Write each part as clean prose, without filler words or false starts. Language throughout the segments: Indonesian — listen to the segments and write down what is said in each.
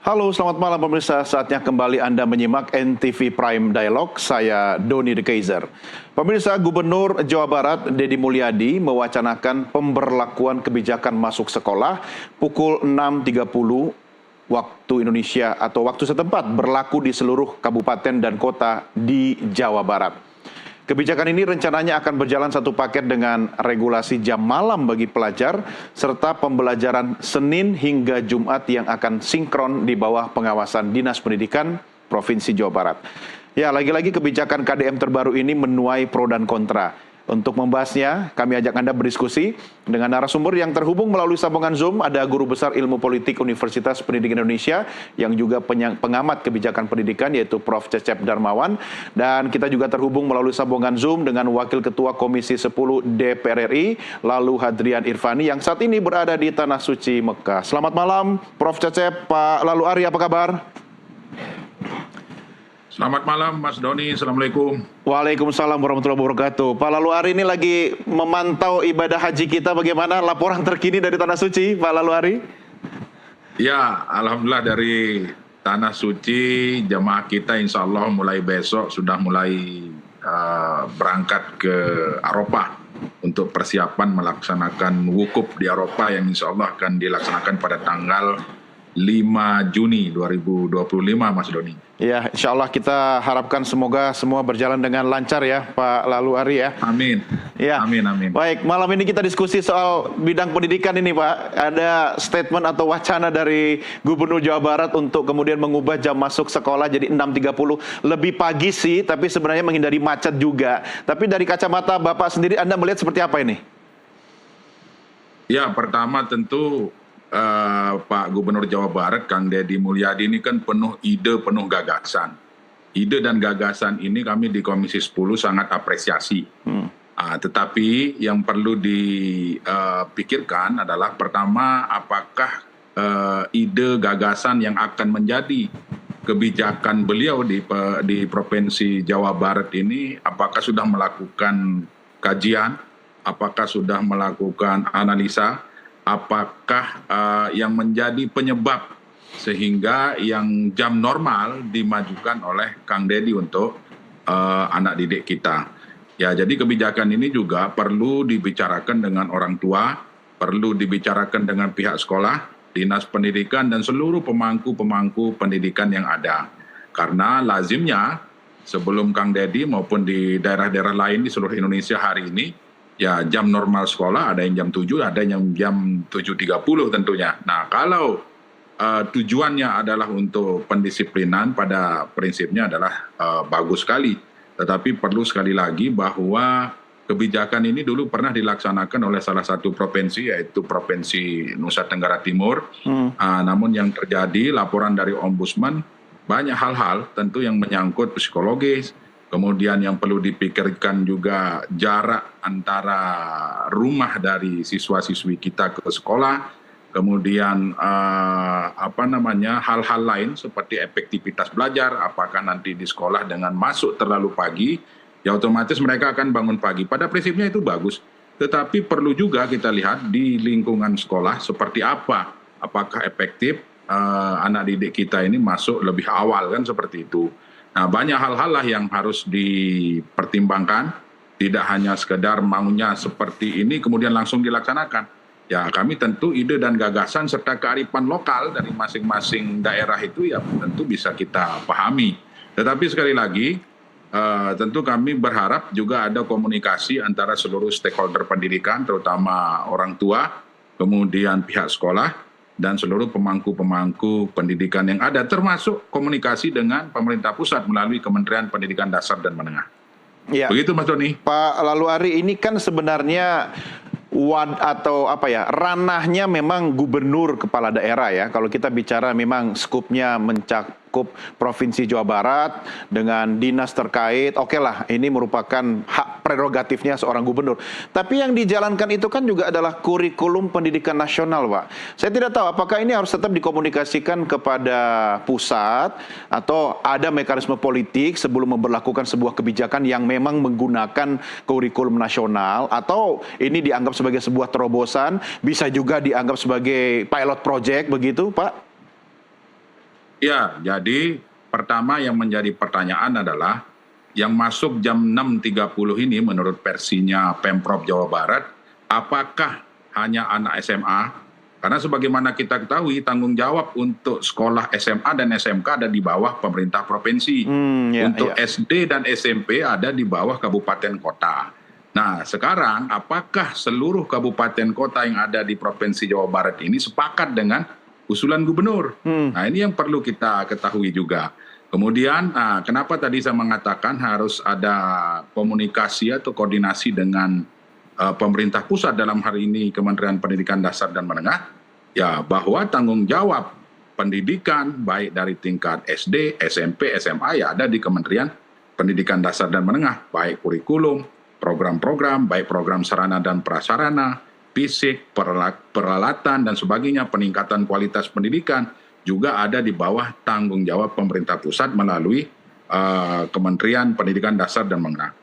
Halo, selamat malam pemirsa. Saatnya kembali Anda menyimak NTV Prime Dialog. Saya Doni The Kaiser. Pemirsa, Gubernur Jawa Barat Deddy Mulyadi mewacanakan pemberlakuan kebijakan masuk sekolah pukul 6.30 waktu Indonesia atau waktu setempat berlaku di seluruh kabupaten dan kota di Jawa Barat. Kebijakan ini rencananya akan berjalan satu paket dengan regulasi jam malam bagi pelajar, serta pembelajaran Senin hingga Jumat yang akan sinkron di bawah pengawasan Dinas Pendidikan Provinsi Jawa Barat. Ya, lagi-lagi kebijakan KDM terbaru ini menuai pro dan kontra. Untuk membahasnya, kami ajak Anda berdiskusi dengan narasumber yang terhubung melalui sambungan Zoom. Ada Guru Besar Ilmu Politik Universitas Pendidikan Indonesia yang juga pengamat kebijakan pendidikan, yaitu Prof. Cecep Darmawan. Dan kita juga terhubung melalui sambungan Zoom dengan Wakil Ketua Komisi 10 DPR RI, lalu Hadrian Irfani, yang saat ini berada di Tanah Suci Mekah. Selamat malam, Prof. Cecep. Pak Lalu Ari, apa kabar? Selamat malam, Mas Doni. Assalamualaikum. Waalaikumsalam warahmatullahi wabarakatuh. Pak Lalu Ari ini lagi memantau ibadah haji kita. Bagaimana laporan terkini dari Tanah Suci, Pak Lalu Ari? Ya, Alhamdulillah dari Tanah Suci, jemaah kita insya Allah mulai besok sudah mulai berangkat ke Arafah untuk persiapan melaksanakan wukuf di Arafah yang insya Allah akan dilaksanakan pada tanggal 5 Juni 2025, Mas Doni. Ya, insya Allah kita harapkan semoga semua berjalan dengan lancar ya, Pak Lalu Ari ya. Amin. Ya. Amin, amin. Baik, malam ini kita diskusi soal bidang pendidikan ini, Pak. Ada statement atau wacana dari Gubernur Jawa Barat untuk kemudian mengubah jam masuk sekolah jadi 6.30. Lebih pagi sih, tapi sebenarnya menghindari macet juga. Tapi dari kacamata Bapak sendiri, Anda melihat seperti apa ini? Ya, pertama tentu Pak Gubernur Jawa Barat, Kang Deddy Mulyadi ini kan penuh ide, penuh gagasan. Ide dan gagasan ini kami di Komisi 10 sangat apresiasi. Tetapi yang perlu dipikirkan adalah pertama, apakah ide gagasan yang akan menjadi kebijakan beliau di Provinsi Jawa Barat ini, apakah sudah melakukan kajian, apakah sudah melakukan analisa, apakah yang menjadi penyebab sehingga yang jam normal dimajukan oleh Kang Deddy untuk anak didik kita. Ya, jadi kebijakan ini juga perlu dibicarakan dengan orang tua, perlu dibicarakan dengan pihak sekolah, Dinas Pendidikan, dan seluruh pemangku-pemangku pendidikan yang ada. Karena lazimnya sebelum Kang Deddy maupun di daerah-daerah lain di seluruh Indonesia hari ini, ya jam normal sekolah ada yang jam 7, ada yang jam 7.30 tentunya. Nah, kalau tujuannya adalah untuk pendisiplinan, pada prinsipnya adalah bagus sekali. Tetapi perlu sekali lagi bahwa kebijakan ini dulu pernah dilaksanakan oleh salah satu provinsi, yaitu Provinsi Nusa Tenggara Timur. Namun yang terjadi, laporan dari Ombudsman, banyak hal-hal tentu yang menyangkut psikologis. Kemudian yang perlu dipikirkan juga jarak antara rumah dari siswa-siswi kita ke sekolah, kemudian hal-hal lain seperti efektivitas belajar, apakah nanti di sekolah dengan masuk terlalu pagi, ya otomatis mereka akan bangun pagi. Pada prinsipnya itu bagus, tetapi perlu juga kita lihat di lingkungan sekolah seperti apa, apakah efektif anak didik kita ini masuk lebih awal, kan seperti itu. Nah, banyak hal-hal lah yang harus dipertimbangkan, tidak hanya sekedar maunya seperti ini kemudian langsung dilaksanakan. Ya, kami tentu ide dan gagasan serta kearifan lokal dari masing-masing daerah itu ya tentu bisa kita pahami. Tetapi sekali lagi, tentu kami berharap juga ada komunikasi antara seluruh stakeholder pendidikan, terutama orang tua, kemudian pihak sekolah, dan seluruh pemangku-pemangku pendidikan yang ada, termasuk komunikasi dengan pemerintah pusat melalui Kementerian Pendidikan Dasar dan Menengah. Ya. Begitu, Mas Doni. Pak Lalu Ari, ini kan sebenarnya ranahnya memang gubernur kepala daerah ya. Kalau kita bicara memang skupnya mencakup Provinsi Jawa Barat dengan dinas terkait, oke lah, ini merupakan hak prerogatifnya seorang gubernur. Tapi yang dijalankan itu kan juga adalah kurikulum pendidikan nasional, Pak. Saya tidak tahu apakah ini harus tetap dikomunikasikan kepada pusat atau ada mekanisme politik sebelum memberlakukan sebuah kebijakan yang memang menggunakan kurikulum nasional, atau ini dianggap sebagai sebuah terobosan, bisa juga dianggap sebagai pilot project begitu, Pak? Ya, jadi pertama yang menjadi pertanyaan adalah yang masuk jam 6.30 ini menurut versinya Pemprov Jawa Barat, apakah hanya anak SMA? Karena sebagaimana kita ketahui tanggung jawab untuk sekolah SMA dan SMK ada di bawah pemerintah provinsi. Untuk SD dan SMP ada di bawah kabupaten kota. Nah, sekarang apakah seluruh kabupaten kota yang ada di Provinsi Jawa Barat ini sepakat dengan usulan gubernur? Nah, ini yang perlu kita ketahui juga. Kemudian, kenapa tadi saya mengatakan harus ada komunikasi atau koordinasi dengan pemerintah pusat dalam hari ini Kementerian Pendidikan Dasar dan Menengah, ya bahwa tanggung jawab pendidikan baik dari tingkat SD, SMP, SMA ya ada di Kementerian Pendidikan Dasar dan Menengah, baik kurikulum, program-program, baik program sarana dan prasarana, fisik, peralatan, dan sebagainya, peningkatan kualitas pendidikan, juga ada di bawah tanggung jawab pemerintah pusat melalui Kementerian Pendidikan Dasar dan Menengah.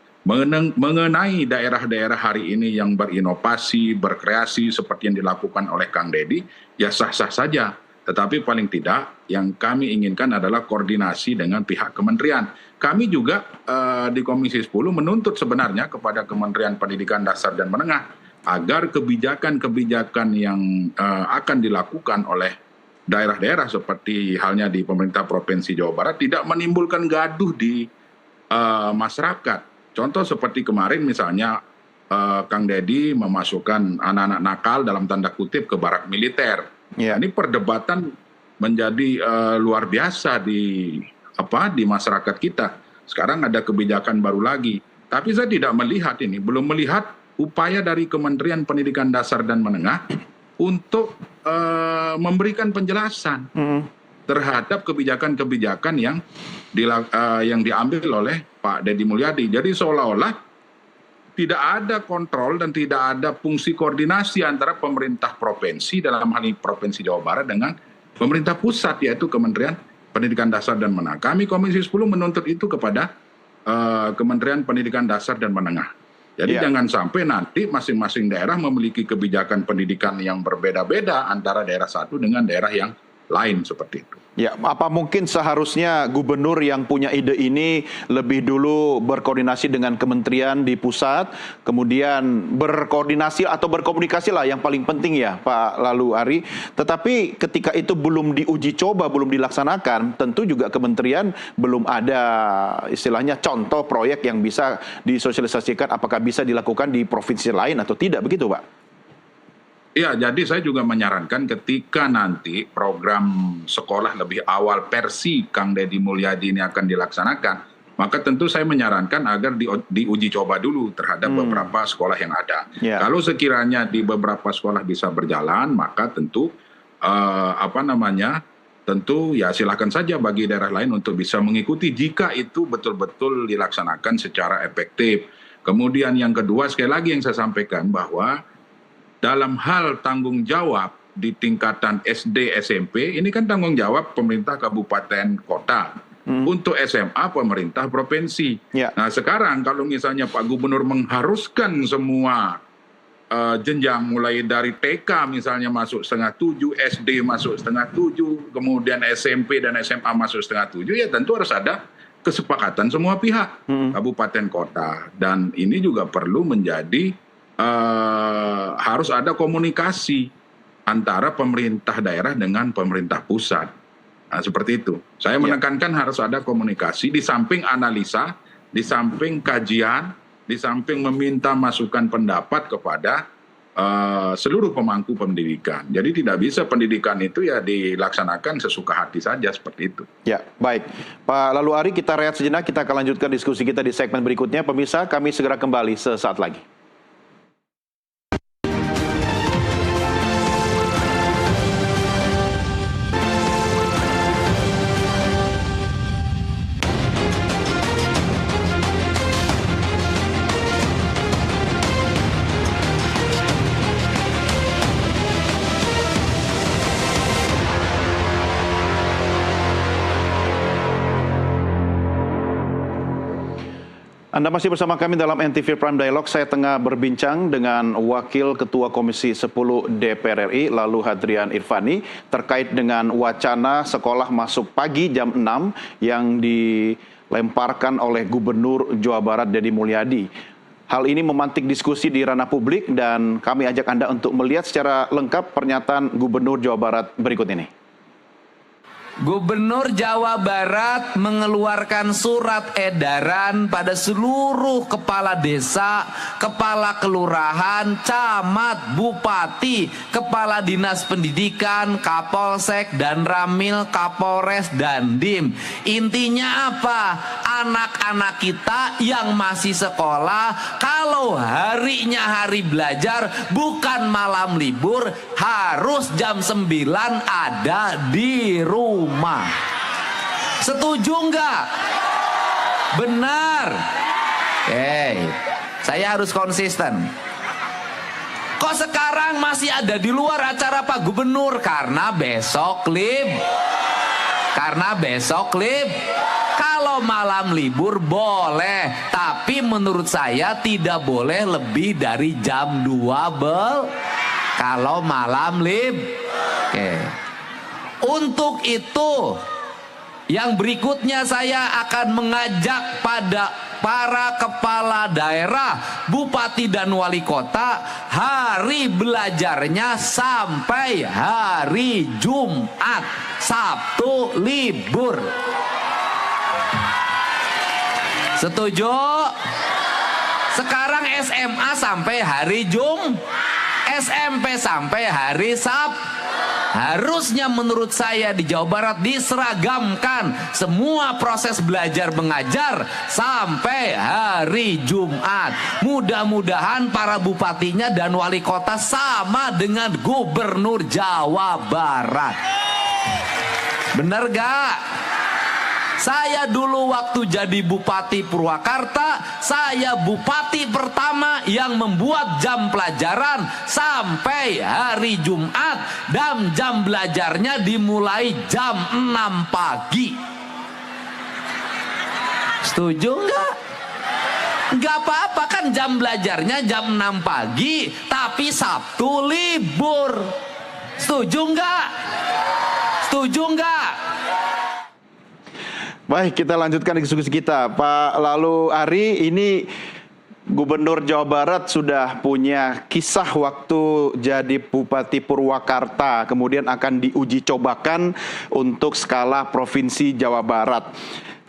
Mengenai daerah-daerah hari ini yang berinovasi, berkreasi seperti yang dilakukan oleh Kang Deddy, ya sah-sah saja. Tetapi paling tidak yang kami inginkan adalah koordinasi dengan pihak kementerian. Kami juga di Komisi 10 menuntut sebenarnya kepada Kementerian Pendidikan Dasar dan Menengah agar kebijakan-kebijakan yang akan dilakukan oleh daerah-daerah seperti halnya di pemerintah Provinsi Jawa Barat tidak menimbulkan gaduh di masyarakat. Contoh seperti kemarin misalnya Kang Deddy memasukkan anak-anak nakal dalam tanda kutip ke barak militer. Ini perdebatan menjadi luar biasa di masyarakat kita. Sekarang ada kebijakan baru lagi. Tapi saya tidak melihat ini, belum melihat upaya dari Kementerian Pendidikan Dasar dan Menengah untuk memberikan penjelasan terhadap kebijakan-kebijakan yang diambil oleh Pak Deddy Mulyadi. Jadi seolah-olah tidak ada kontrol dan tidak ada fungsi koordinasi antara pemerintah provinsi dalam hal ini Provinsi Jawa Barat dengan pemerintah pusat yaitu Kementerian Pendidikan Dasar dan Menengah. Kami Komisi 10 menuntut itu kepada Kementerian Pendidikan Dasar dan Menengah. Jadi jangan sampai nanti masing-masing daerah memiliki kebijakan pendidikan yang berbeda-beda antara daerah satu dengan daerah yang lain seperti itu. Ya, apa mungkin seharusnya gubernur yang punya ide ini lebih dulu berkoordinasi dengan kementerian di pusat, kemudian berkoordinasi atau berkomunikasi lah yang paling penting ya Pak Lalu Ari. Tetapi ketika itu belum diuji coba, belum dilaksanakan, tentu juga kementerian belum ada istilahnya contoh proyek yang bisa disosialisasikan apakah bisa dilakukan di provinsi lain atau tidak, begitu Pak? Ya, jadi saya juga menyarankan ketika nanti program sekolah lebih awal versi Kang Deddy Mulyadi ini akan dilaksanakan, maka tentu saya menyarankan agar diuji coba dulu terhadap beberapa sekolah yang ada. Kalau sekiranya di beberapa sekolah bisa berjalan, maka tentu tentu ya silakan saja bagi daerah lain untuk bisa mengikuti jika itu betul-betul dilaksanakan secara efektif. Kemudian yang kedua, sekali lagi yang saya sampaikan bahwa dalam hal tanggung jawab di tingkatan SD, SMP, ini kan tanggung jawab pemerintah kabupaten kota. Untuk SMA, pemerintah provinsi. Nah sekarang kalau misalnya Pak Gubernur mengharuskan semua jenjang mulai dari TK misalnya masuk 6:30, SD masuk 6:30, kemudian SMP dan SMA masuk 6:30, ya tentu harus ada kesepakatan semua pihak, kabupaten kota. Dan ini juga perlu menjadi harus ada komunikasi antara pemerintah daerah dengan pemerintah pusat. Nah, seperti itu. Saya menekankan harus ada komunikasi di samping analisa, di samping kajian, di samping meminta masukan pendapat kepada seluruh pemangku pendidikan. Jadi tidak bisa pendidikan itu ya dilaksanakan sesuka hati saja seperti itu. Ya, baik. Pak Lalu Ari, kita rehat sejenak, kita akan lanjutkan diskusi kita di segmen berikutnya. Pemirsa, kami segera kembali sesaat lagi. Anda masih bersama kami dalam NTV Prime Dialog. Saya tengah berbincang dengan Wakil Ketua Komisi 10 DPR RI, lalu Hadrian Irvani, terkait dengan wacana sekolah masuk pagi jam 6 yang dilemparkan oleh Gubernur Jawa Barat Deddy Mulyadi. Hal ini memantik diskusi di ranah publik dan kami ajak Anda untuk melihat secara lengkap pernyataan Gubernur Jawa Barat berikut ini. Gubernur Jawa Barat mengeluarkan surat edaran pada seluruh kepala desa, kepala kelurahan, camat, bupati, kepala dinas pendidikan, kapolsek, dan ramil, kapolres, dan dim. Intinya apa? Anak-anak kita yang masih sekolah, kalau harinya hari belajar, bukan malam libur, harus jam 9 ada di rumah. Setuju nggak? Benar. Saya harus konsisten. Kok sekarang masih ada di luar acara Pak Gubernur? Karena besok Kalau malam libur boleh, tapi menurut saya tidak boleh lebih dari jam 2 kalau malam Untuk itu, yang berikutnya saya akan mengajak pada para kepala daerah, bupati dan wali kota, hari belajarnya sampai hari Jumat, Sabtu libur. Setuju? Sekarang SMA sampai hari SMP sampai hari Sabtu. Harusnya menurut saya di Jawa Barat diseragamkan semua proses belajar mengajar sampai hari Jumat. Mudah-mudahan para bupatinya dan wali kota sama dengan Gubernur Jawa Barat. Bener gak? Saya dulu waktu jadi Bupati Purwakarta, saya bupati pertama yang membuat jam pelajaran sampai hari Jumat dan jam belajarnya dimulai jam 6 pagi. Setuju nggak? Nggak apa-apa kan jam belajarnya jam 6 pagi, tapi Sabtu libur. Setuju nggak? Setuju nggak? Baik, kita lanjutkan diskusi kita. Pak Lalu Ari, ini Gubernur Jawa Barat sudah punya kisah waktu jadi Bupati Purwakarta, kemudian akan diuji cobakan untuk skala Provinsi Jawa Barat.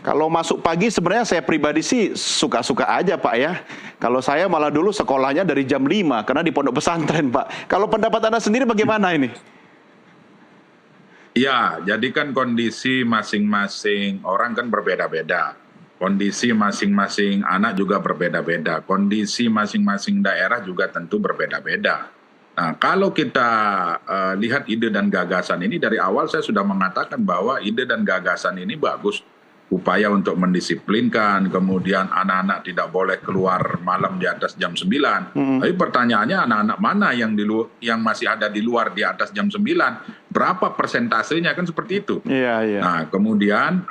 Kalau masuk pagi sebenarnya saya pribadi sih suka-suka aja Pak ya. Kalau saya malah dulu sekolahnya dari jam 5 karena di pondok pesantren Pak. Kalau pendapat Anda sendiri bagaimana ini? Ya, jadi kan kondisi masing-masing orang kan berbeda-beda. Kondisi masing-masing anak juga berbeda-beda. Kondisi masing-masing daerah juga tentu berbeda-beda. Nah, kalau kita lihat ide dan gagasan ini, dari awal saya sudah mengatakan bahwa ide dan gagasan ini bagus. Upaya untuk mendisiplinkan, kemudian anak-anak tidak boleh keluar malam di atas jam 9. Tapi pertanyaannya anak-anak mana yang masih ada di luar di atas jam 9? Berapa persentasenya kan seperti itu. Iya. Nah, kemudian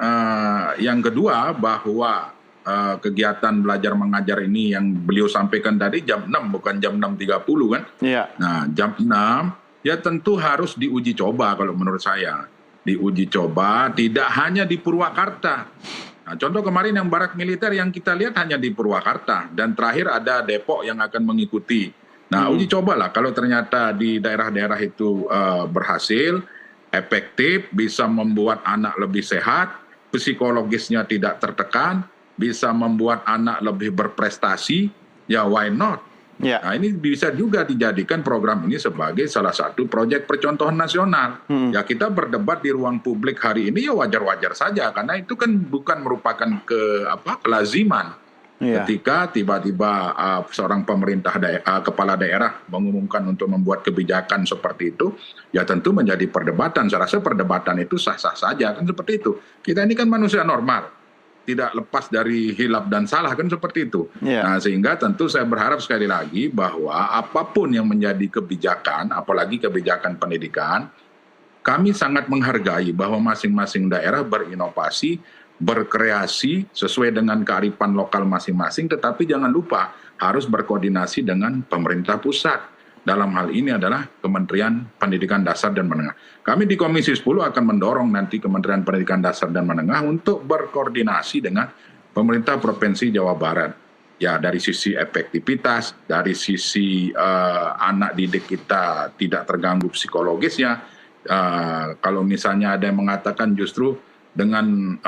yang kedua bahwa kegiatan belajar mengajar ini yang beliau sampaikan tadi jam 6 bukan jam 6.30 kan? Iya. Nah, jam 6 ya tentu harus diuji coba kalau menurut saya. Diuji coba tidak hanya di Purwakarta. Nah, contoh kemarin yang barak militer yang kita lihat hanya di Purwakarta dan terakhir ada Depok yang akan mengikuti. Nah, uji cobalah kalau ternyata di daerah-daerah itu berhasil, efektif, bisa membuat anak lebih sehat, psikologisnya tidak tertekan, bisa membuat anak lebih berprestasi, ya why not? Ya. Nah, ini bisa juga dijadikan program ini sebagai salah satu proyek percontohan nasional. Ya, kita berdebat di ruang publik hari ini ya wajar-wajar saja karena itu kan bukan merupakan kelaziman. Ya. Ketika tiba-tiba seorang kepala daerah mengumumkan untuk membuat kebijakan seperti itu, ya tentu menjadi perdebatan. Saya rasa perdebatan itu sah-sah saja kan seperti itu. Kita ini kan manusia normal. Tidak lepas dari hilaf dan salah kan seperti itu. Yeah. Nah, sehingga tentu saya berharap sekali lagi bahwa apapun yang menjadi kebijakan, apalagi kebijakan pendidikan, kami sangat menghargai bahwa masing-masing daerah berinovasi, berkreasi sesuai dengan kearifan lokal masing-masing, tetapi jangan lupa harus berkoordinasi dengan pemerintah pusat. Dalam hal ini adalah Kementerian Pendidikan Dasar dan Menengah. Kami di Komisi 10 akan mendorong nanti Kementerian Pendidikan Dasar dan Menengah untuk berkoordinasi dengan pemerintah Provinsi Jawa Barat. Ya, dari sisi efektivitas, dari sisi anak didik kita tidak terganggu psikologisnya. Kalau misalnya ada yang mengatakan justru dengan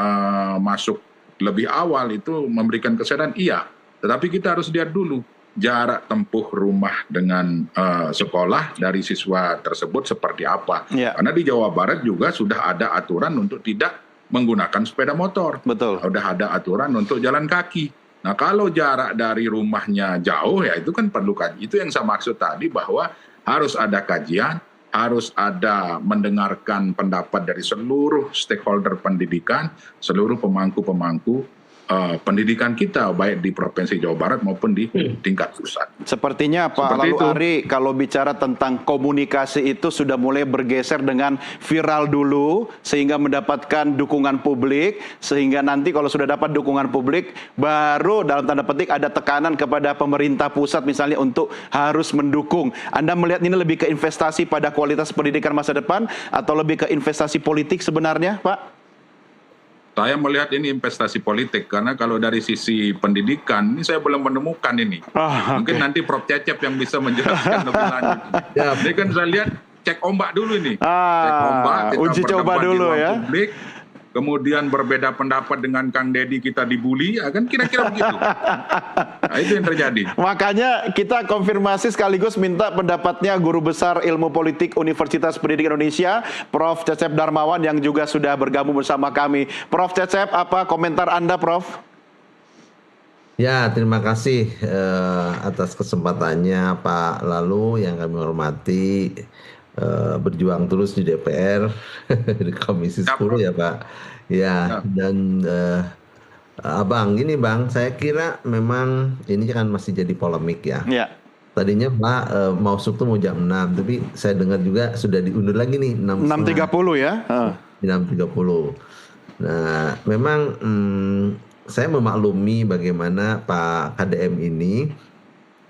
masuk lebih awal itu memberikan kesadaran, iya. Tetapi kita harus lihat dulu jarak tempuh rumah dengan sekolah dari siswa tersebut seperti apa. Ya. Karena di Jawa Barat juga sudah ada aturan untuk tidak menggunakan sepeda motor. Betul. Sudah ada aturan untuk jalan kaki. Nah, kalau jarak dari rumahnya jauh, ya itu kan perlu kaji. Itu yang saya maksud tadi, bahwa harus ada kajian, harus ada mendengarkan pendapat dari seluruh stakeholder pendidikan, seluruh pemangku-pemangku pendidikan kita, baik di Provinsi Jawa Barat maupun di tingkat pusat. Sepertinya Pak Seperti Lalu itu. Ari, kalau bicara tentang komunikasi itu sudah mulai bergeser dengan viral dulu sehingga mendapatkan dukungan publik, sehingga nanti kalau sudah dapat dukungan publik baru dalam tanda petik ada tekanan kepada pemerintah pusat misalnya untuk harus mendukung. Anda melihat ini lebih ke investasi pada kualitas pendidikan masa depan atau lebih ke investasi politik sebenarnya, Pak? Saya melihat ini investasi politik, karena kalau dari sisi pendidikan, ini saya belum menemukan ini. Mungkin nanti Prof. Cecep yang bisa menjelaskan lebih lanjut. Ya, ini kan saya lihat cek ombak dulu nih. Cek ombak, kita uji coba berdebat di dulu ruang ya. publik, kemudian berbeda pendapat dengan Kang Deddy, kita dibully, ya kan kira-kira begitu. Nah, itu yang terjadi. Makanya kita konfirmasi sekaligus minta pendapatnya Guru Besar Ilmu Politik Universitas Pendidikan Indonesia, Prof. Cecep Darmawan, yang juga sudah bergabung bersama kami. Prof. Cecep, apa komentar Anda, Prof? Ya, terima kasih atas kesempatannya Pak Lalu yang kami hormati, berjuang terus di DPR, di Komisi 10 ya Pak. Ya, dan Abang, gini Bang, saya kira memang ini kan masih jadi polemik ya. Ya. Tadinya Pak masuk tuh mau jam 6, tapi saya dengar juga sudah diundur lagi nih 6.30 ya. 6.30. Nah, memang saya memaklumi bagaimana Pak KDM ini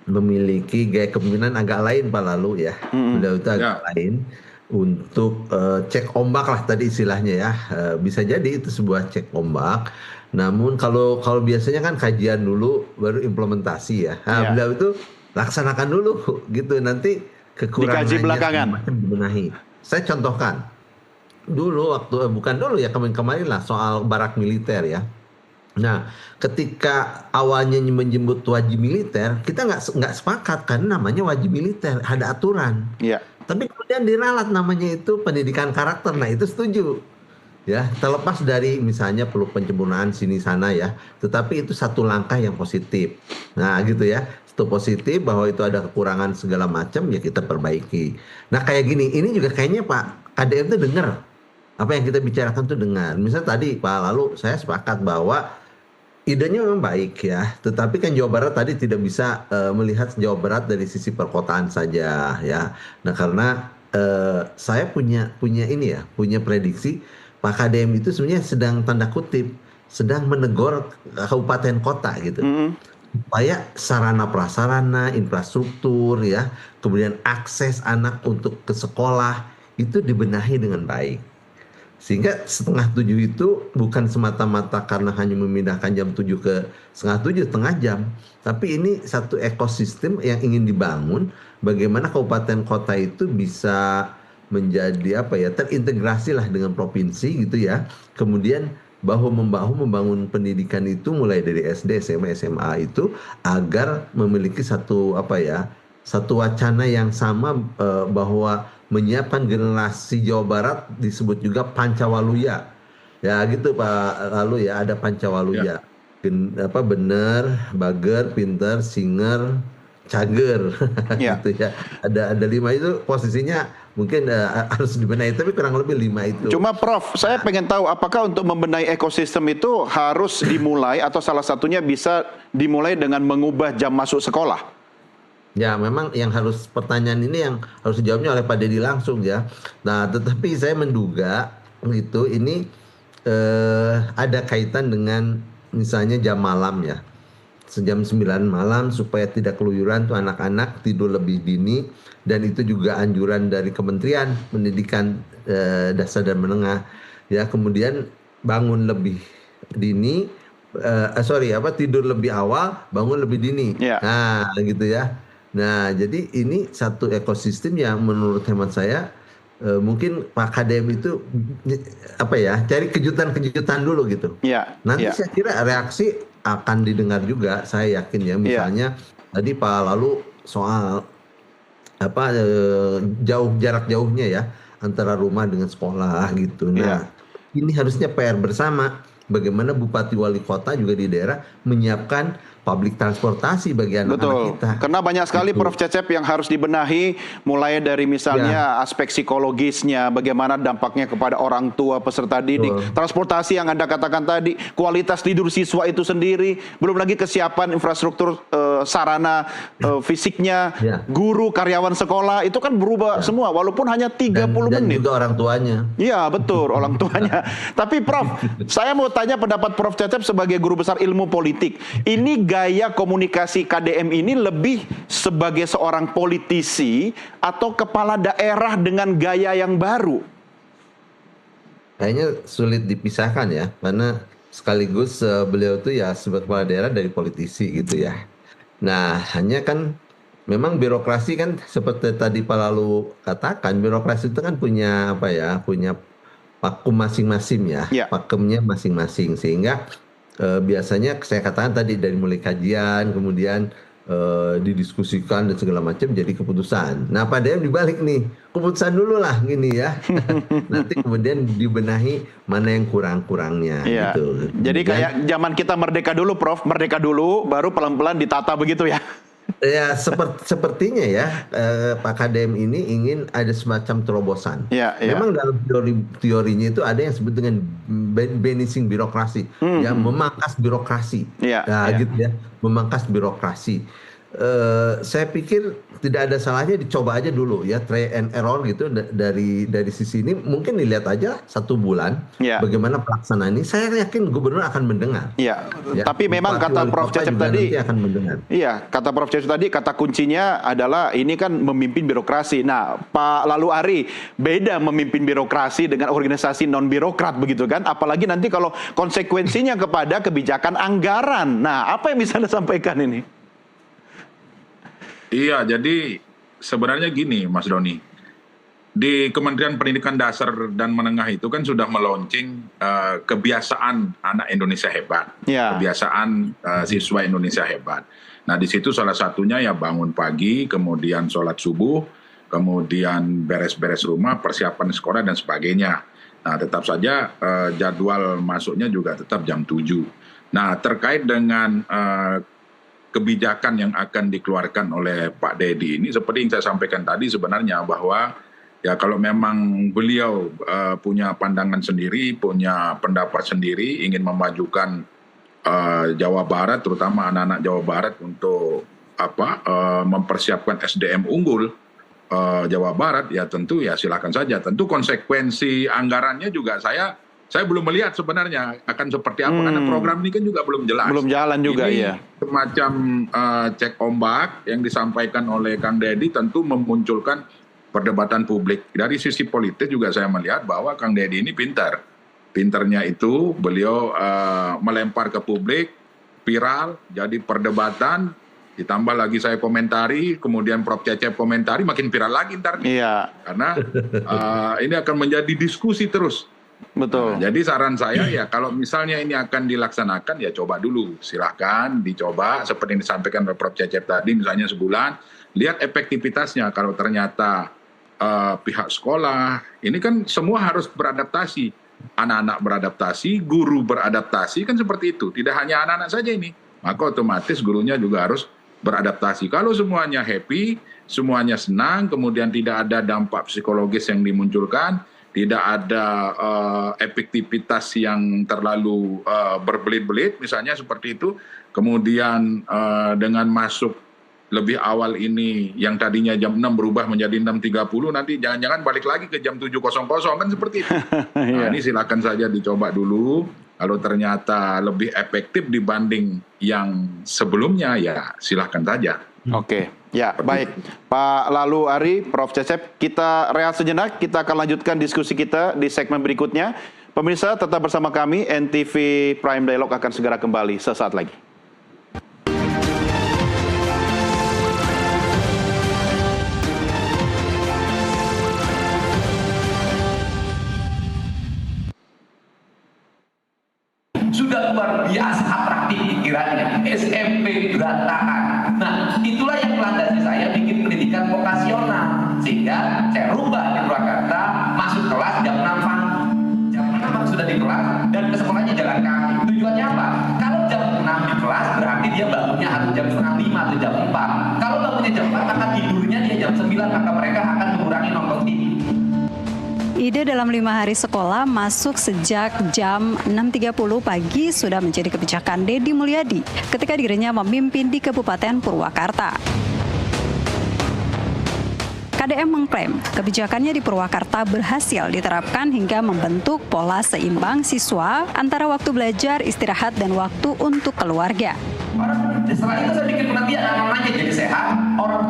memiliki gaya kepemimpinan agak lain Pak Lalu ya. Beliau itu agak lain untuk cek ombak lah tadi istilahnya ya. Bisa jadi itu sebuah cek ombak. Namun kalau biasanya kan kajian dulu baru implementasi ya. Nah, beliau itu laksanakan dulu gitu, nanti kekurangannya dikaji belakangan dibenahi. Saya contohkan dulu waktu bukan dulu ya, kemarin lah soal barak militer ya. Nah, ketika awalnya menjemput wajib militer, kita nggak sepakat karena namanya wajib militer, ada aturan. Iya. Tapi kemudian diralat namanya itu pendidikan karakter. Nah, itu setuju. Ya, terlepas dari misalnya perlu penyempurnaan sini sana ya, tetapi itu satu langkah yang positif. Nah, gitu ya. Itu positif bahwa itu ada kekurangan segala macam ya kita perbaiki. Nah, kayak gini, ini juga kayaknya Pak KDM itu dengar apa yang kita bicarakan tuh dengar. Misalnya tadi Pak Lalu saya sepakat bahwa idenya memang baik ya, tetapi kan Jawa Barat tadi tidak bisa melihat Jawa Barat dari sisi perkotaan saja ya. Nah, karena saya punya ini ya, punya prediksi Pak KDM itu sebenarnya sedang tanda kutip sedang menegur kabupaten kota gitu. Supaya sarana prasarana, infrastruktur ya, kemudian akses anak untuk ke sekolah itu dibenahi dengan baik. Sehingga 6:30 itu bukan semata-mata karena hanya memindahkan jam 7 ke 6:30, setengah jam. Tapi ini satu ekosistem yang ingin dibangun, bagaimana kabupaten kota itu bisa menjadi terintegrasi lah dengan provinsi gitu ya. Kemudian bahu-membahu membangun pendidikan itu mulai dari SD, SMA, SMA itu agar memiliki satu wacana yang sama, bahwa menyiapkan generasi Jawa Barat disebut juga Pancawaluya. Ya gitu Pak Lalu ya, ada Pancawaluya. Bener, bager, pinter, singer, cager. Gitu ya. Ada 5 itu posisinya mungkin harus dibenahi, tapi kurang lebih 5 itu. Cuma Prof, saya pengen tahu apakah untuk membenahi ekosistem itu harus dimulai atau salah satunya bisa dimulai dengan mengubah jam masuk sekolah? Ya, memang yang pertanyaan ini yang harus dijawabnya oleh Pak Deddy langsung ya. Nah, tetapi saya menduga gitu, ini ada kaitan dengan misalnya jam malam ya. Sejam 9 malam supaya tidak keluyuran tuh anak-anak tidur lebih dini, dan itu juga anjuran dari Kementerian Pendidikan Dasar dan Menengah ya. Kemudian bangun lebih dini, tidur lebih awal, bangun lebih dini. Ya. Nah, gitu ya. Nah, jadi ini satu ekosistem yang menurut hemat saya mungkin Pak KDM itu cari kejutan-kejutan dulu gitu. Ya. Nanti Ya. saya kira reaksi akan didengar juga, saya yakin ya. Misalnya tadi Pak Lalu soal jarak jauhnya ya antara rumah dengan sekolah gitu. Nah, ini harusnya PR bersama. Bagaimana bupati wali kota juga di daerah menyiapkan public transportasi bagi anak-anak kita. Karena banyak sekali Gitu. Prof Cecep yang harus dibenahi, mulai dari misalnya aspek psikologisnya, bagaimana dampaknya kepada orang tua peserta didik, transportasi yang Anda katakan tadi, kualitas tidur siswa itu sendiri, belum lagi kesiapan infrastruktur sarana fisiknya, guru, karyawan sekolah, itu kan berubah semua, walaupun hanya 30 dan menit. juga orang tuanya. Iya, betul, orang tuanya. Tapi Prof, saya mau tanya pendapat Prof Cecep sebagai guru besar ilmu politik. Ini gaya komunikasi KDM ini lebih sebagai seorang politisi atau kepala daerah dengan gaya yang baru? Kayaknya sulit dipisahkan ya, karena sekaligus beliau tuh ya sebagai kepala daerah dari politisi gitu ya. Nah, hanya kan memang birokrasi kan seperti tadi Pak Lalu katakan, birokrasi itu kan punya punya pakem masing-masing ya, pakemnya masing-masing, sehingga biasanya saya katakan tadi dari mulai kajian, kemudian didiskusikan dan segala macam jadi keputusan. Nah, Pak DM dibalik nih, keputusan dulu lah gini ya. Nanti kemudian dibenahi mana yang kurang-kurangnya gitu. Jadi kayak zaman kita merdeka dulu, Prof, merdeka dulu, baru pelan-pelan ditata begitu ya. Ya, sepertinya ya Pak KDM ini ingin ada semacam terobosan. Memang dalam teorinya itu ada yang disebut dengan banishing birokrasi, yang memangkas birokrasi. Gitu ya, memangkas birokrasi. Saya pikir tidak ada salahnya dicoba aja dulu ya, try and error gitu dari sisi ini. Mungkin dilihat aja 1 bulan bagaimana pelaksanaan ini. Saya yakin gubernur akan mendengar. Tapi memang kata Prof Cecep tadi, akan mendengar. Kata Prof Cecep tadi, kata kuncinya adalah ini kan memimpin birokrasi. Nah, Pak Lalu Ari, beda memimpin birokrasi dengan organisasi non birokrat begitu kan? Apalagi nanti kalau konsekuensinya kepada kebijakan anggaran. Nah, apa yang bisa Anda sampaikan ini? Iya, jadi sebenarnya gini Mas Doni, di Kementerian Pendidikan Dasar dan Menengah itu kan sudah meluncing kebiasaan anak Indonesia hebat, kebiasaan siswa Indonesia hebat. Nah, di situ salah satunya ya bangun pagi, kemudian sholat subuh, kemudian beres-beres rumah, persiapan sekolah dan sebagainya. Nah, tetap saja jadwal masuknya juga tetap jam 7. Nah, terkait dengan kebijakan yang akan dikeluarkan oleh Pak Dedi ini, seperti yang saya sampaikan tadi sebenarnya, bahwa ya kalau memang beliau punya pandangan sendiri, punya pendapat sendiri, ingin memajukan Jawa Barat, terutama anak-anak Jawa Barat untuk mempersiapkan SDM unggul Jawa Barat, ya tentu ya silakan saja. Tentu konsekuensi anggarannya juga saya belum melihat sebenarnya akan seperti apa, karena program ini kan juga belum jelas. Belum jalan juga, ini semacam cek ombak yang disampaikan oleh Kang Dedi tentu memunculkan perdebatan publik. Dari sisi politik juga saya melihat bahwa Kang Dedi ini pintar. Pintarnya itu beliau melempar ke publik, viral, jadi perdebatan, ditambah lagi saya komentari, kemudian Prof Cecep komentari, makin viral lagi ntar. Karena ini akan menjadi diskusi terus. Betul. Nah, jadi saran saya ya kalau misalnya ini akan dilaksanakan ya coba dulu, silahkan dicoba seperti yang disampaikan oleh Prof Cecep tadi, misalnya sebulan, lihat efektivitasnya. Kalau ternyata pihak sekolah ini kan semua harus beradaptasi, anak-anak beradaptasi, guru beradaptasi, kan seperti itu. Tidak hanya anak-anak saja ini, maka otomatis gurunya juga harus beradaptasi. Kalau semuanya happy, semuanya senang, kemudian tidak ada dampak psikologis yang dimunculkan, tidak ada efektivitas yang terlalu berbelit-belit, misalnya seperti itu, kemudian dengan masuk lebih awal ini yang tadinya jam 6 berubah menjadi 6.30, nanti jangan-jangan balik lagi ke jam 7.00 kan seperti itu. Nah, ini silakan saja dicoba dulu. Kalau ternyata lebih efektif dibanding yang sebelumnya, ya silakan saja. Oke, ya baik. Pak Lalu Ari, Prof. Cecep, kita rehat sejenak. Kita akan lanjutkan diskusi kita di segmen berikutnya. Pemirsa, tetap bersama kami. NTV Prime Dialog akan segera kembali sesaat lagi. Sudah luar biasa atraktif pikirannya, SMP berantakan. Nah, itulah yang melandasi saya bikin pendidikan vokasional, sehingga saya rubah di Purwakarta, masuk kelas jam 6 pagi. Jam 6 sudah di kelas dan ke sekolahnya jalan kaki. Tujuannya apa? Kalau jam 6 di kelas berarti dia bangunnya harus jam setengah 5 atau jam 4. Kalau bangunnya jam 4 maka tidurnya dia jam 9, maka mereka akan mengurangi nonton TV. Ide dalam 5 hari sekolah masuk sejak jam 6.30 pagi sudah menjadi kebijakan Deddy Mulyadi ketika dirinya memimpin di Kabupaten Purwakarta. KDM mengklaim kebijakannya di Purwakarta berhasil diterapkan hingga membentuk pola seimbang siswa antara waktu belajar, istirahat, dan waktu untuk keluarga. Setelah itu saya bikin penelitian anak-anaknya jadi sehat.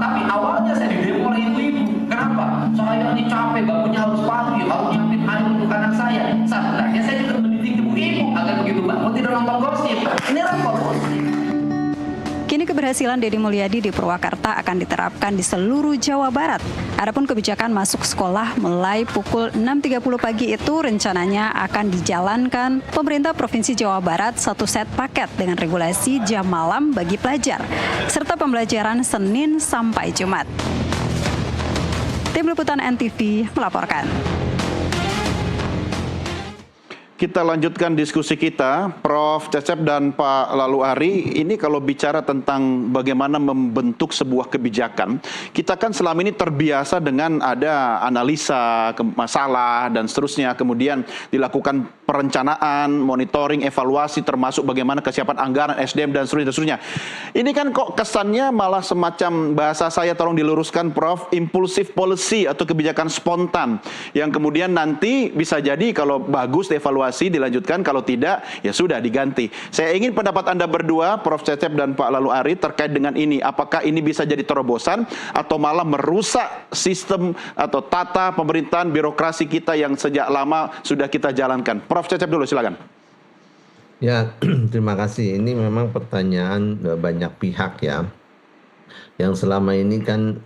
Tapi awalnya saya didemo oleh ibu-ibu. Kenapa? Saya ini capek, bangunnya harus pagi, harus nyiapin air untuk anak saya. Sebenarnya saya juga mendidik ibu-ibu agar begitu bangun tidak nonton gosip. Ini revolusi. Kini keberhasilan Deddy Mulyadi di Purwakarta akan diterapkan di seluruh Jawa Barat. Adapun kebijakan masuk sekolah mulai pukul 6.30 pagi itu rencananya akan dijalankan pemerintah Provinsi Jawa Barat satu set paket dengan regulasi jam malam bagi pelajar, serta pembelajaran Senin sampai Jumat. Tim Liputan NTV melaporkan. Kita lanjutkan diskusi kita, Prof. Cecep dan Pak Lalu Ari. Ini kalau bicara tentang bagaimana membentuk sebuah kebijakan, kita kan selama ini terbiasa dengan ada analisa masalah dan seterusnya, kemudian dilakukan perencanaan, monitoring, evaluasi, termasuk bagaimana kesiapan anggaran, SDM, dan seterusnya. Ini kan kok kesannya malah semacam, bahasa saya tolong diluruskan Prof, impulsive policy atau kebijakan spontan, yang kemudian nanti bisa jadi kalau bagus dievaluasi, dilanjutkan, kalau tidak ya sudah diganti. Saya ingin pendapat Anda berdua, Prof. Cecep dan Pak Lalu Ari, terkait dengan ini. Apakah ini bisa jadi terobosan atau malah merusak sistem atau tata pemerintahan birokrasi kita yang sejak lama sudah kita jalankan? Prof. Cecep dulu, silakan. Ya, terima kasih. Ini memang pertanyaan banyak pihak ya. Yang selama ini kan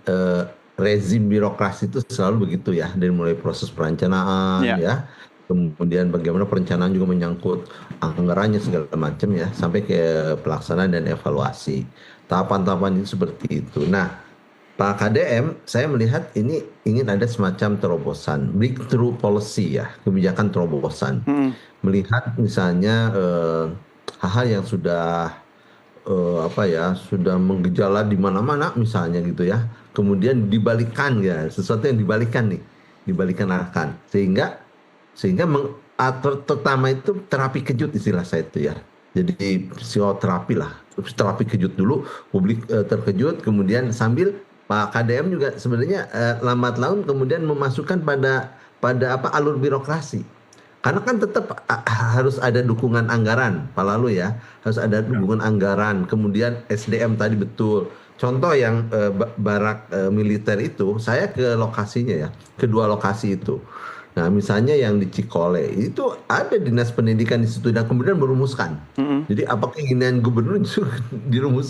rezim birokrasi itu selalu begitu ya, dari mulai proses perencanaan ya. Kemudian bagaimana perencanaan juga menyangkut anggarannya segala macam ya, sampai ke pelaksanaan dan evaluasi. Tahapan-tahapan itu seperti itu. Nah, Pak KDM, saya melihat ini ingin ada semacam terobosan, breakthrough policy ya, kebijakan terobosan. Melihat misalnya hal-hal yang sudah sudah menggejala di mana-mana misalnya gitu ya. Kemudian dibalikkan ya, sesuatu yang dibalikkan nih, dibalikkan akan sehingga terutama itu terapi kejut istilah saya itu ya. Jadi psikoterapi lah, terapi kejut dulu, publik terkejut, kemudian sambil Pak KDM juga sebenarnya lambat laun kemudian memasukkan pada alur birokrasi. Karena kan tetap harus ada dukungan anggaran, Pak Lalu ya, harus ada dukungan anggaran, kemudian SDM tadi betul. Contoh yang barak militer itu, saya ke lokasinya ya, kedua lokasi itu. Nah, misalnya yang di Cikole itu ada dinas pendidikan di situ dan kemudian merumuskan. Jadi apa keinginan gubernur itu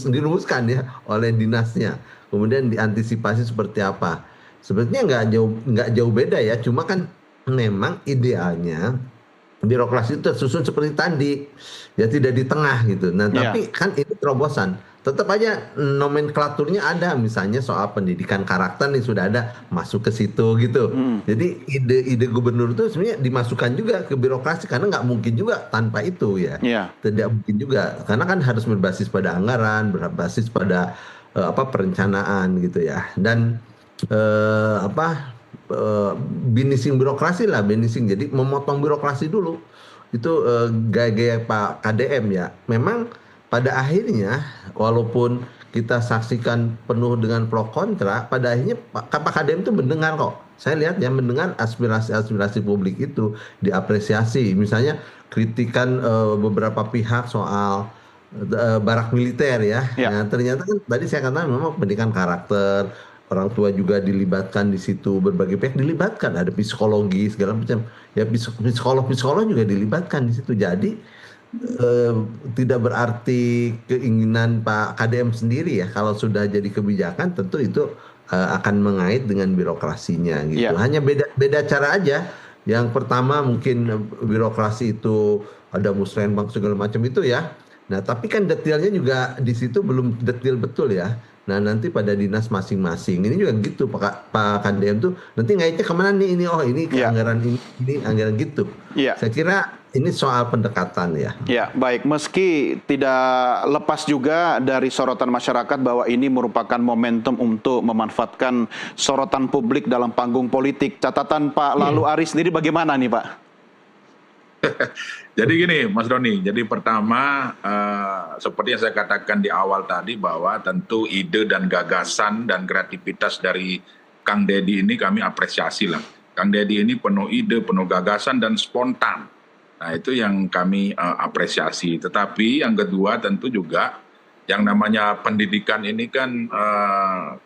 dirumuskan ya oleh dinasnya. Kemudian diantisipasi seperti apa. Sebenarnya nggak jauh beda ya. Cuma kan memang idealnya birokrasi itu tersusun seperti tadi, ya tidak di tengah gitu. Nah, tapi kan ini terobosan. Tetap aja nomenklaturnya ada, misalnya soal pendidikan karakter nih sudah ada, masuk ke situ gitu. Jadi ide gubernur itu sebenarnya dimasukkan juga ke birokrasi karena nggak mungkin juga tanpa itu ya. Tidak mungkin juga karena kan harus berbasis pada anggaran, berbasis pada perencanaan gitu ya. Dan binishing birokrasi lah, binishing. Jadi memotong birokrasi dulu. Itu gaya-gaya Pak KDM ya. Memang pada akhirnya walaupun kita saksikan penuh dengan pro kontra, pada akhirnya Pak Kadem itu mendengar kok. Saya lihat ya, mendengar aspirasi publik itu diapresiasi. Misalnya kritikan beberapa pihak soal barak militer ya. Ya. Nah, ternyata kan tadi saya katakan memang pendidikan karakter, orang tua juga dilibatkan di situ, berbagai pihak dilibatkan, ada psikologi segala macam. Ya psikolog juga dilibatkan di situ. Jadi tidak berarti keinginan Pak KDM sendiri ya, kalau sudah jadi kebijakan tentu itu akan mengait dengan birokrasinya gitu. Ya. Hanya beda cara aja. Yang pertama mungkin birokrasi itu ada musrenbang segala macam itu ya. Nah, tapi kan detailnya juga di situ belum detail betul ya. Nah, nanti pada dinas masing-masing ini juga gitu Pak KDM tuh nanti ngaitnya kemana nih ini, oh ini ke Ya. anggaran ini anggaran gitu. Ya. Saya kira ini soal pendekatan ya. Ya, baik. Meski tidak lepas juga dari sorotan masyarakat bahwa ini merupakan momentum untuk memanfaatkan sorotan publik dalam panggung politik. Catatan Pak Lalu Ari sendiri bagaimana nih Pak? Jadi gini Mas Doni, jadi pertama seperti yang saya katakan di awal tadi bahwa tentu ide dan gagasan dan kreativitas dari Kang Deddy ini kami apresiasi lah. Kang Deddy ini penuh ide, penuh gagasan dan spontan. Nah itu yang kami apresiasi. Tetapi yang kedua tentu juga yang namanya pendidikan ini kan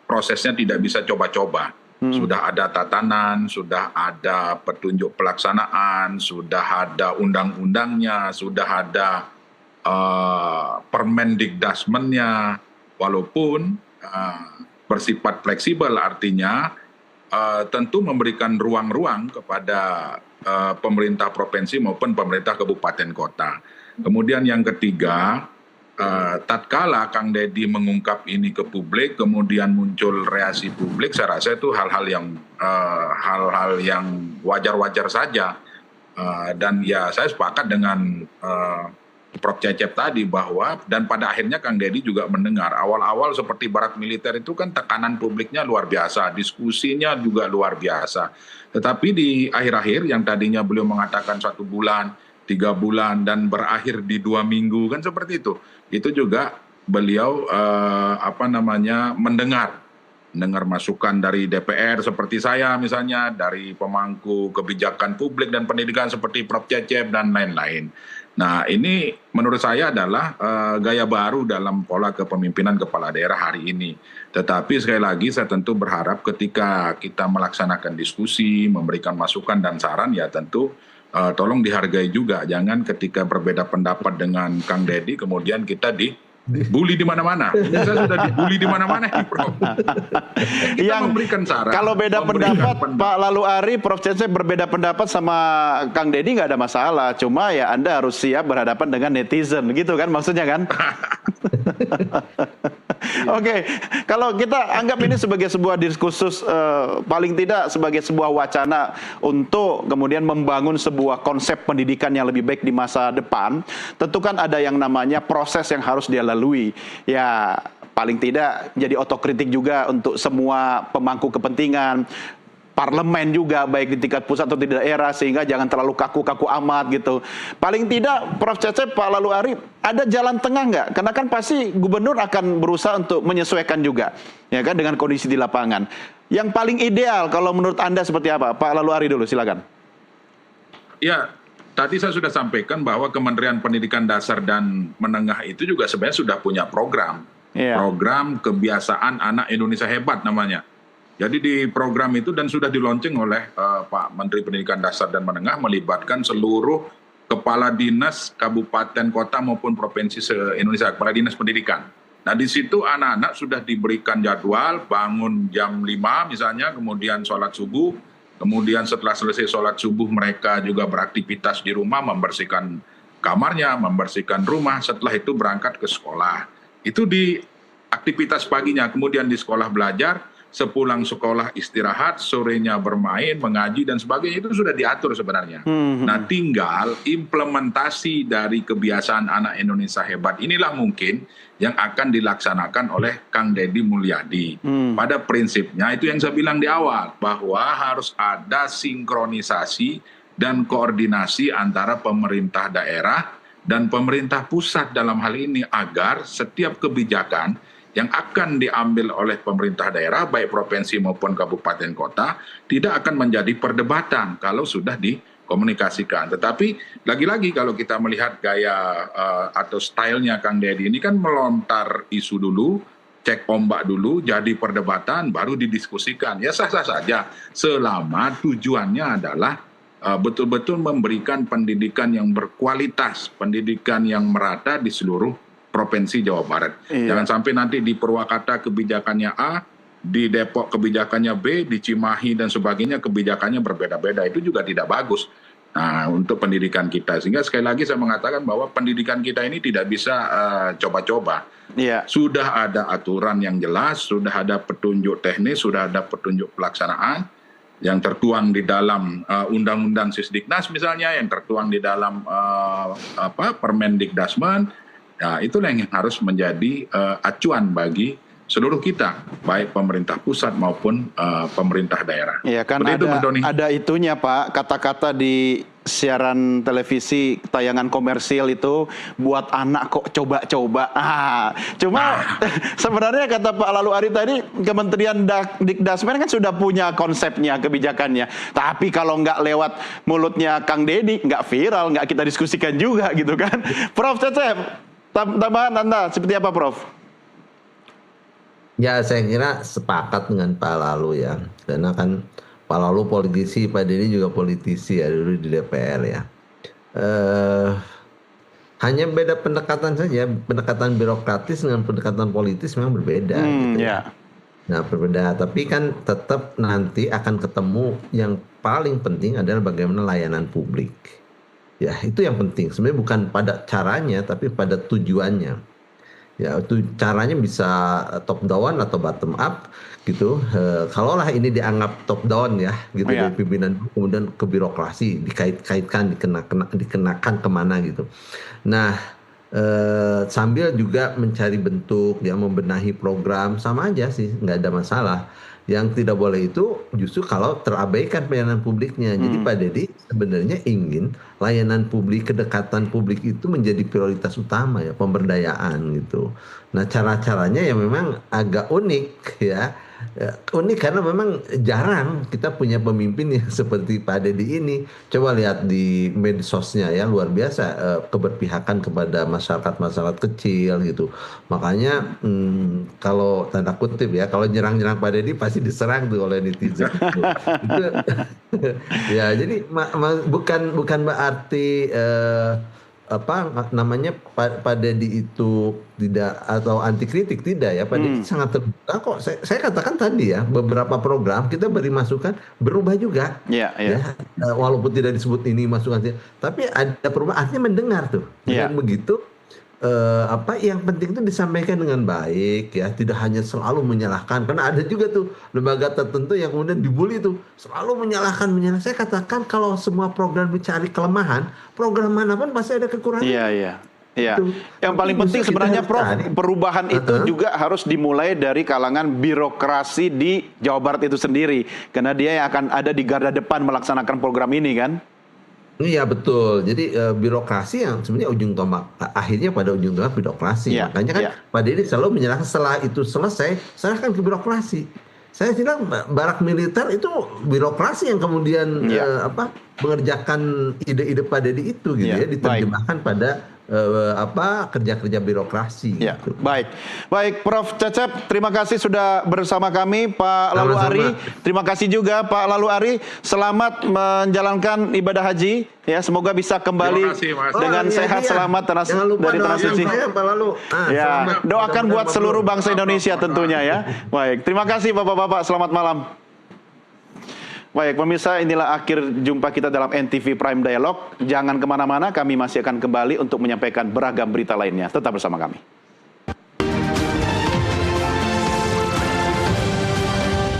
prosesnya tidak bisa coba-coba. Sudah ada tatanan, sudah ada petunjuk pelaksanaan, sudah ada undang-undangnya, sudah ada Permendikdasmennya, walaupun bersifat fleksibel artinya tentu memberikan ruang-ruang kepada pemerintah provinsi maupun pemerintah kabupaten kota. Kemudian yang ketiga, tatkala Kang Deddy mengungkap ini ke publik, kemudian muncul reaksi publik, saya rasa itu hal-hal yang wajar-wajar saja. Dan ya saya sepakat dengan Prof. Cecep tadi bahwa dan pada akhirnya Kang Deddy juga mendengar awal-awal seperti barak militer itu kan tekanan publiknya luar biasa, diskusinya juga luar biasa. Tetapi di akhir-akhir yang tadinya beliau mengatakan 1 bulan, 3 bulan dan berakhir di 2 minggu kan seperti itu juga beliau mendengar masukan dari DPR seperti saya misalnya, dari pemangku kebijakan publik dan pendidikan seperti Prof. Cecep dan lain-lain. Nah ini menurut saya adalah gaya baru dalam pola kepemimpinan kepala daerah hari ini. Tetapi sekali lagi saya tentu berharap ketika kita melaksanakan diskusi, memberikan masukan dan saran ya tentu tolong dihargai juga. Jangan ketika berbeda pendapat dengan Kang Deddy kemudian kita dibully di mana-mana. Saya sudah dibully di mana-mana nih, Prof. Kita memberikan saran. Kalau beda pendapat, Pak Lalu Ari, Prof. Cecep berbeda pendapat sama Kang Deddy nggak ada masalah. Cuma ya Anda harus siap berhadapan dengan netizen, gitu kan maksudnya kan? Oke, kalau kita anggap ini sebagai sebuah diskursus, paling tidak sebagai sebuah wacana untuk kemudian membangun sebuah konsep pendidikan yang lebih baik di masa depan, tentu kan ada yang namanya proses yang harus dia lalui. Ya, paling tidak jadi otokritik juga untuk semua pemangku kepentingan, parlemen juga baik di tingkat pusat atau di daerah, sehingga jangan terlalu kaku-kaku amat gitu. Paling tidak Prof. Cecep, Pak Lalu Ari, ada jalan tengah nggak? Karena kan pasti gubernur akan berusaha untuk menyesuaikan juga, ya kan, dengan kondisi di lapangan. Yang paling ideal kalau menurut Anda seperti apa? Pak Lalu Ari dulu, silakan. Ya, tadi saya sudah sampaikan bahwa Kementerian Pendidikan Dasar dan Menengah itu juga sebenarnya sudah punya program. Program Kebiasaan Anak Indonesia Hebat namanya. Jadi di program itu dan sudah dilaunching oleh Pak Menteri Pendidikan Dasar dan Menengah melibatkan seluruh kepala dinas kabupaten kota maupun provinsi se-Indonesia, kepala dinas pendidikan. Nah di situ anak-anak sudah diberikan jadwal bangun jam 5 misalnya, kemudian sholat subuh, kemudian setelah selesai sholat subuh mereka juga beraktivitas di rumah, membersihkan kamarnya, membersihkan rumah, setelah itu berangkat ke sekolah. Itu di aktivitas paginya, kemudian di sekolah belajar, sepulang sekolah istirahat, sorenya bermain, mengaji dan sebagainya, itu sudah diatur sebenarnya. Nah tinggal implementasi dari kebiasaan anak Indonesia hebat inilah mungkin yang akan dilaksanakan oleh Kang Deddy Mulyadi. Pada prinsipnya itu yang saya bilang di awal, bahwa harus ada sinkronisasi dan koordinasi antara pemerintah daerah dan pemerintah pusat dalam hal ini, agar setiap kebijakan yang akan diambil oleh pemerintah daerah, baik provinsi maupun kabupaten kota, tidak akan menjadi perdebatan kalau sudah dikomunikasikan. Tetapi lagi-lagi kalau kita melihat gaya atau stylenya Kang Deddy ini kan melontar isu dulu, cek ombak dulu, jadi perdebatan, baru didiskusikan. Ya sah-sah saja, selama tujuannya adalah betul-betul memberikan pendidikan yang berkualitas, pendidikan yang merata di seluruh Provinsi Jawa Barat. Iya. Jangan sampai nanti di Purwakarta kebijakannya A, di Depok kebijakannya B, di Cimahi dan sebagainya kebijakannya berbeda-beda. Itu juga tidak bagus. Nah, untuk pendidikan kita. Sehingga sekali lagi saya mengatakan bahwa pendidikan kita ini tidak bisa coba-coba. Iya. Sudah ada aturan yang jelas, sudah ada petunjuk teknis, sudah ada petunjuk pelaksanaan yang tertuang di dalam Undang-Undang Sisdiknas misalnya, yang tertuang di dalam Permendikdasmen. Nah, itulah yang harus menjadi acuan bagi seluruh kita, baik pemerintah pusat maupun pemerintah daerah. Iya, kan Seperti itu, Mas Doni. ada itunya Pak, kata-kata di siaran televisi tayangan komersil itu buat anak kok coba-coba. Cuma sebenarnya kata Pak Lalu Ari tadi, Kementerian Dikdasmen kan sudah punya konsepnya, kebijakannya. Tapi kalau nggak lewat mulutnya Kang Deddy, nggak viral, nggak kita diskusikan juga gitu kan. Prof Cecep, tambahan Anda seperti apa, Prof? Ya, saya kira sepakat dengan Pak Lalu ya. Karena kan Pak Lalu politisi, Pak Deddy juga politisi ya dulu di DPR ya. Hanya beda pendekatan saja, pendekatan birokratis dengan pendekatan politis memang berbeda gitu ya. Nah, berbeda, tapi kan tetap nanti akan ketemu yang paling penting adalah bagaimana layanan publik. Ya, itu yang penting. Sebenarnya bukan pada caranya, tapi pada tujuannya. Ya, itu caranya bisa top down atau bottom up gitu. Kalaulah ini dianggap top down ya, gitu dari pimpinan, kemudian ke birokrasi dikait-kaitkan, dikenakan kemana gitu. Nah, sambil juga mencari bentuk, dia membenahi program, sama aja sih, nggak ada masalah. Yang tidak boleh itu justru kalau terabaikan pelayanan publiknya. Jadi Pak Deddy sebenarnya ingin layanan publik, kedekatan publik itu menjadi prioritas utama ya, pemberdayaan gitu. Nah, cara-caranya ya memang agak unik ya. Unik karena memang jarang kita punya pemimpin yang seperti Pak Deddy ini. Coba lihat di medsosnya ya, luar biasa keberpihakan kepada masyarakat kecil gitu. Makanya kalau tanda kutip ya, kalau nyerang-nyerang Pak Deddy pasti diserang tuh oleh netizen. Itu, ya, jadi bukan berarti Pak Deddy itu tidak atau anti kritik, tidak ya. Pak Deddy sangat terbuka kok. Saya katakan tadi ya, beberapa program kita beri masukan berubah juga. Ya, walaupun tidak disebut ini masukan, tapi ada perubahan, artinya mendengar tuh. Dengan begitu yang penting itu disampaikan dengan baik ya, tidak hanya selalu menyalahkan, karena ada juga tuh lembaga tertentu yang kemudian dibully tuh selalu menyalahkan. Saya katakan kalau semua program dicari kelemahan, program manapun pasti ada kekurangan. Iya. Yang paling penting sebenarnya Prof, perubahan itu juga harus dimulai dari kalangan birokrasi di Jawa Barat itu sendiri, karena dia yang akan ada di garda depan melaksanakan program ini kan. Iya, betul. Jadi birokrasi yang sebenarnya ujung tombak akhirnya pada ujung tombak birokrasi. Makanya kan Pak Deddy selalu menyerahkan setelah itu selesai, serahkan ke birokrasi. Saya bilang barak militer itu birokrasi yang kemudian mengerjakan ide-ide Pak Deddy itu gitu ya, diterjemahkan pada kerja-kerja birokrasi. Gitu. Baik, Prof Cecep, terima kasih sudah bersama kami. Pak Lalu Ari, terima kasih juga Pak Lalu Ari. Selamat menjalankan ibadah haji. Ya, semoga bisa kembali dengan sehat, selamat dari transisi. Doakan buat seluruh bangsa Indonesia tentunya ya. Baik, terima kasih Bapak-bapak. Selamat malam. Baik, pemirsa, inilah akhir jumpa kita dalam NTV Prime Dialog. Jangan kemana-mana, kami masih akan kembali untuk menyampaikan beragam berita lainnya. Tetap bersama kami.